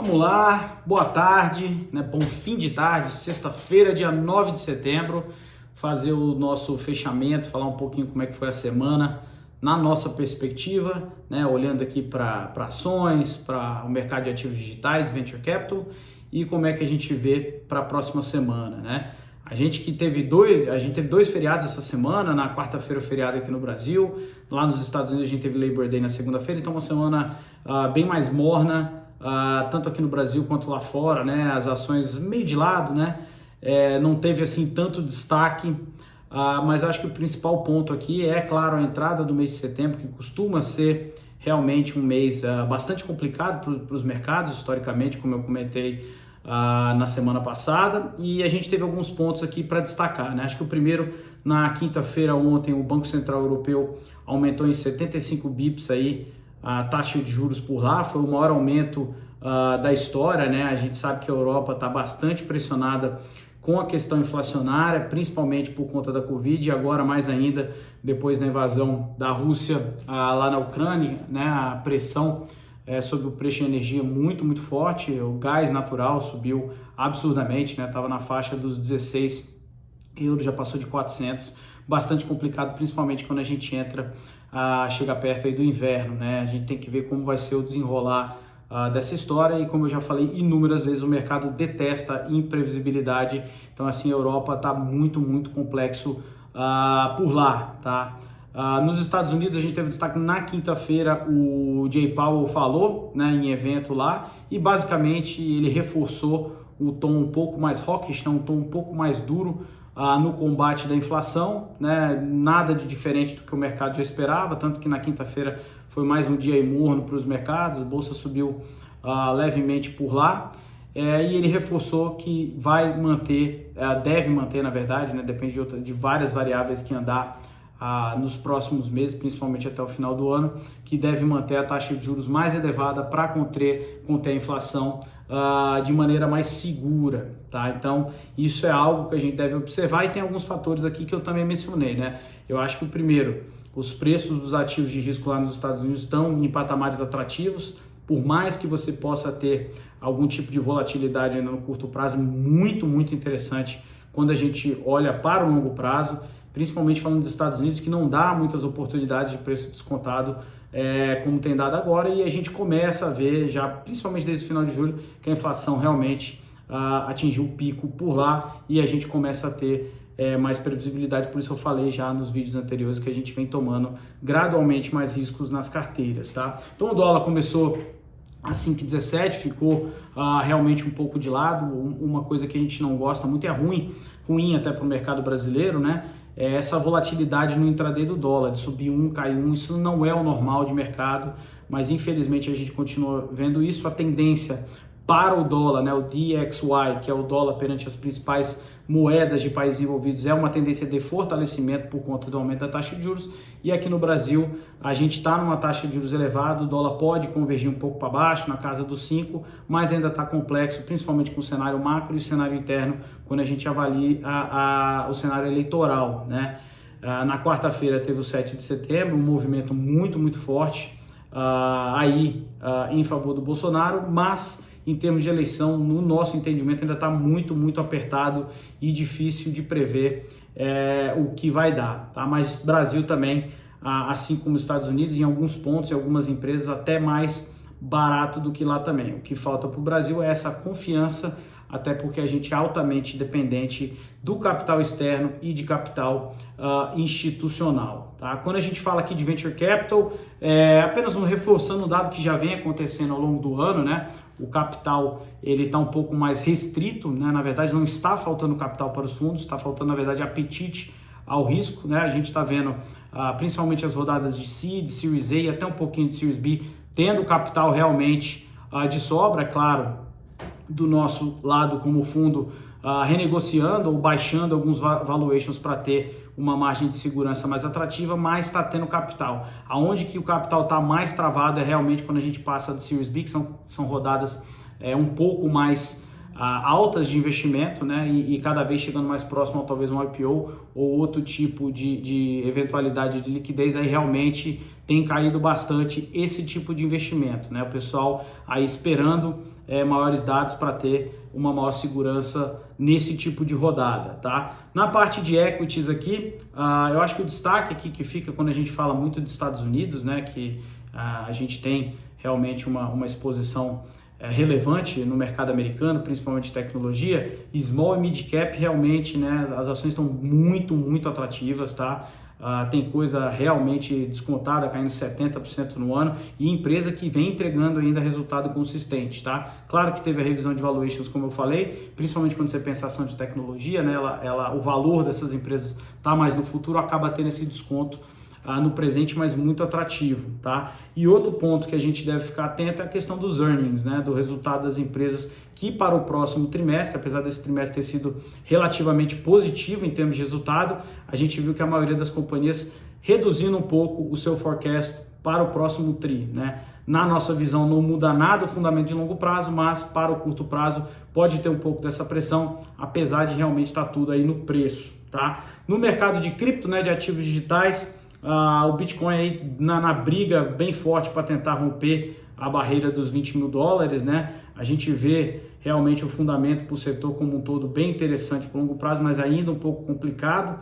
Vamos lá, boa tarde, né? Bom fim de tarde, sexta-feira, dia 9 de setembro, fazer o nosso fechamento, falar um pouquinho como é que foi a semana na nossa perspectiva, né? Olhando aqui para ações, para o mercado de ativos digitais, Venture Capital e como é que a gente vê para a próxima semana, né? A gente teve dois feriados essa semana, na quarta-feira o feriado aqui no Brasil, lá nos Estados Unidos a gente teve Labor Day na segunda-feira, então uma semana bem mais morna, tanto aqui no Brasil quanto lá fora, né? As ações meio de lado, né? Não teve assim tanto destaque, mas acho que o principal ponto aqui é, claro, a entrada do mês de setembro, que costuma ser realmente um mês bastante complicado para os mercados, historicamente, como eu comentei na semana passada, e a gente teve alguns pontos aqui para destacar, né? Acho que o primeiro, na quinta-feira ontem, o Banco Central Europeu aumentou em 75 bips aí a taxa de juros por lá, foi o maior aumento da história, né? A gente sabe que a Europa está bastante pressionada com a questão inflacionária, principalmente por conta da Covid, e agora mais ainda depois da invasão da Rússia lá na Ucrânia, né? A pressão sobre o preço de energia muito forte, o gás natural subiu absurdamente, né? Estava na faixa dos 16 euros, já passou de 400, bastante complicado, principalmente quando a gente chega perto aí do inverno, né? A gente tem que ver como vai ser o desenrolar dessa história, e como eu já falei inúmeras vezes, o mercado detesta imprevisibilidade, então assim, a Europa está muito complexo por lá, tá? Nos Estados Unidos a gente teve destaque na quinta-feira, o Jay Powell falou, né, em evento lá, e basicamente ele reforçou o tom um pouco mais hawkish, um tom um pouco mais duro no combate da inflação, né? Nada de diferente do que o mercado já esperava, tanto que na quinta-feira foi mais um dia morno para os mercados, a bolsa subiu levemente por lá, e ele reforçou que vai manter, deve manter na verdade, né? Depende de várias variáveis que andar nos próximos meses, principalmente até o final do ano, que deve manter a taxa de juros mais elevada para conter a inflação de maneira mais segura, tá? Então, isso é algo que a gente deve observar, e tem alguns fatores aqui que eu também mencionei, né? Eu acho que o primeiro, os preços dos ativos de risco lá nos Estados Unidos estão em patamares atrativos, por mais que você possa ter algum tipo de volatilidade ainda no curto prazo, muito interessante quando a gente olha para o longo prazo, principalmente falando dos Estados Unidos, que não dá muitas oportunidades de preço descontado como tem dado agora, e a gente começa a ver já, principalmente desde o final de julho, que a inflação realmente atingiu o pico por lá, e a gente começa a ter mais previsibilidade. Por isso eu falei já nos vídeos anteriores que a gente vem tomando gradualmente mais riscos nas carteiras, tá? Então o dólar começou a 5,17, ficou realmente um pouco de lado. Uma coisa que a gente não gosta muito, é ruim até para o mercado brasileiro, né? Essa volatilidade no intraday do dólar, de subir cair isso não é o normal de mercado, mas infelizmente a gente continua vendo isso. A tendência para o dólar, né, o DXY, que é o dólar perante as principais moedas de países envolvidos, é uma tendência de fortalecimento por conta do aumento da taxa de juros, e aqui no Brasil a gente está numa taxa de juros elevada, o dólar pode convergir um pouco para baixo, na casa dos 5, mas ainda está complexo, principalmente com o cenário macro e o cenário interno, quando a gente avalia o cenário eleitoral, né? Na quarta-feira teve o 7 de setembro, um movimento muito forte em favor do Bolsonaro, mas em termos de eleição, no nosso entendimento, ainda está muito apertado e difícil de prever o que vai dar, tá? Mas Brasil também, assim como os Estados Unidos, em alguns pontos e algumas empresas até mais barato do que lá também. O que falta para o Brasil é essa confiança, até porque a gente é altamente dependente do capital externo e de capital institucional, tá? Quando a gente fala aqui de Venture Capital, apenas reforçando um dado que já vem acontecendo ao longo do ano, né? O capital ele está um pouco mais restrito, né? Na verdade não está faltando capital para os fundos, está faltando na verdade apetite ao risco, né? A gente está vendo principalmente as rodadas de Seed, Series A e até um pouquinho de Series B, tendo capital realmente de sobra, claro, do nosso lado como fundo, renegociando ou baixando alguns valuations para ter uma margem de segurança mais atrativa, mas está tendo capital. Aonde que o capital está mais travado é realmente quando a gente passa do Series B, que são rodadas um pouco mais altas de investimento, né? E cada vez chegando mais próximo a talvez um IPO ou outro tipo de eventualidade de liquidez, aí realmente tem caído bastante esse tipo de investimento, né? O pessoal aí esperando maiores dados para ter uma maior segurança nesse tipo de rodada, tá? Na parte de equities aqui, eu acho que o destaque aqui que fica quando a gente fala muito dos Estados Unidos, né, que a gente tem realmente uma exposição relevante no mercado americano, principalmente tecnologia, small e mid cap realmente, né, as ações estão muito atrativas, tá? Tem coisa realmente descontada, caindo 70% no ano, e empresa que vem entregando ainda resultado consistente, tá? Claro que teve a revisão de valuations, como eu falei, principalmente quando você pensa em ação de tecnologia, né? O valor dessas empresas tá mais no futuro, acaba tendo esse desconto no presente, mas muito atrativo, tá? E outro ponto que a gente deve ficar atento é a questão dos earnings, né? Do resultado das empresas, que para o próximo trimestre, apesar desse trimestre ter sido relativamente positivo em termos de resultado, a gente viu que a maioria das companhias reduzindo um pouco o seu forecast para o próximo tri, né? Na nossa visão não muda nada o fundamento de longo prazo, mas para o curto prazo pode ter um pouco dessa pressão, apesar de realmente estar tudo aí no preço, tá? No mercado de cripto, né, de ativos digitais, o Bitcoin aí na briga bem forte para tentar romper a barreira dos 20 mil dólares, né? A gente vê realmente o fundamento para o setor como um todo bem interessante para o longo prazo, mas ainda um pouco complicado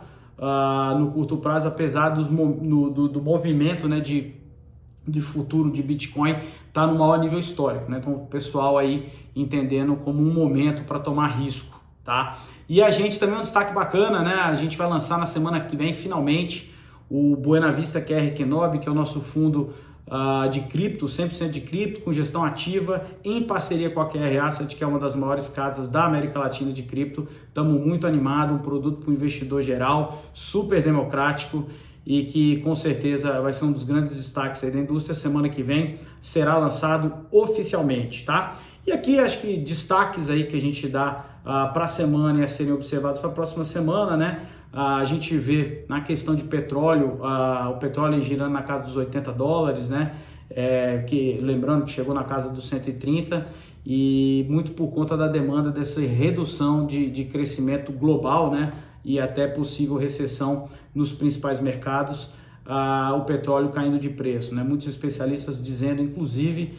no curto prazo, apesar do movimento, né, de futuro de Bitcoin tá no maior nível histórico, né? Então o pessoal aí entendendo como um momento para tomar risco, tá? E a gente também um destaque bacana, né? A gente vai lançar na semana que vem finalmente o Buena Vista QR Kenobi, que é o nosso fundo de cripto, 100% de cripto, com gestão ativa, em parceria com a QR Asset, que é uma das maiores casas da América Latina de cripto. Estamos muito animados, um produto para o investidor geral, super democrático e que com certeza vai ser um dos grandes destaques aí da indústria. Semana que vem será lançado oficialmente, tá? E aqui acho que destaques aí que a gente dá para a semana e a serem observados para a próxima semana, né? A gente vê na questão de petróleo, o petróleo girando na casa dos 80 dólares, né? Que, lembrando que chegou na casa dos 130 e muito por conta da demanda dessa redução de crescimento global, né? E até possível recessão nos principais mercados, o petróleo caindo de preço, né? Muitos especialistas dizendo, inclusive,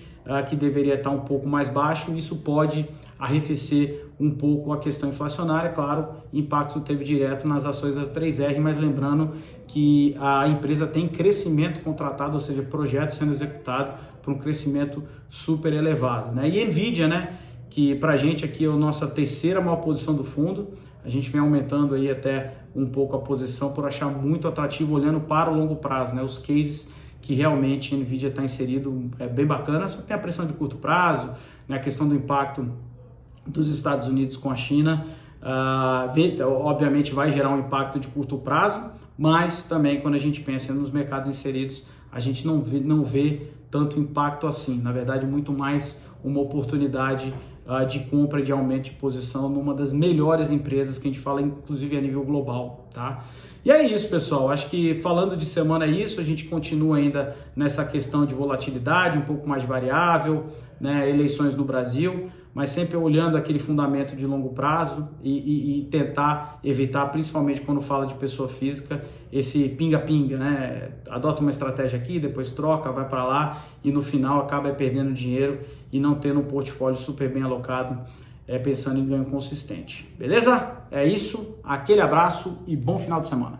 que deveria estar um pouco mais baixo. Isso pode arrefecer um pouco a questão inflacionária. Claro, impacto teve direto nas ações da 3R, mas lembrando que a empresa tem crescimento contratado, ou seja, projeto sendo executado para um crescimento super elevado, né? E Nvidia, né, que para a gente aqui é a nossa terceira maior posição do fundo, a gente vem aumentando aí até um pouco a posição por achar muito atrativo olhando para o longo prazo, né? Os cases que realmente a Nvidia está inserido é bem bacana, só que tem a pressão de curto prazo, né? A questão do impacto dos Estados Unidos com a China, obviamente vai gerar um impacto de curto prazo, mas também quando a gente pensa nos mercados inseridos, a gente não vê tanto impacto assim, na verdade muito mais uma oportunidade de compra, de aumento de posição numa das melhores empresas que a gente fala, inclusive a nível global, tá? E é isso, pessoal, acho que falando de semana é isso, a gente continua ainda nessa questão de volatilidade, um pouco mais variável, né, eleições no Brasil, mas sempre olhando aquele fundamento de longo prazo e tentar evitar, principalmente quando fala de pessoa física, esse pinga-pinga, né? Adota uma estratégia aqui, depois troca, vai para lá e no final acaba perdendo dinheiro e não tendo um portfólio super bem alocado, pensando em ganho consistente. Beleza? É isso, aquele abraço e bom final de semana.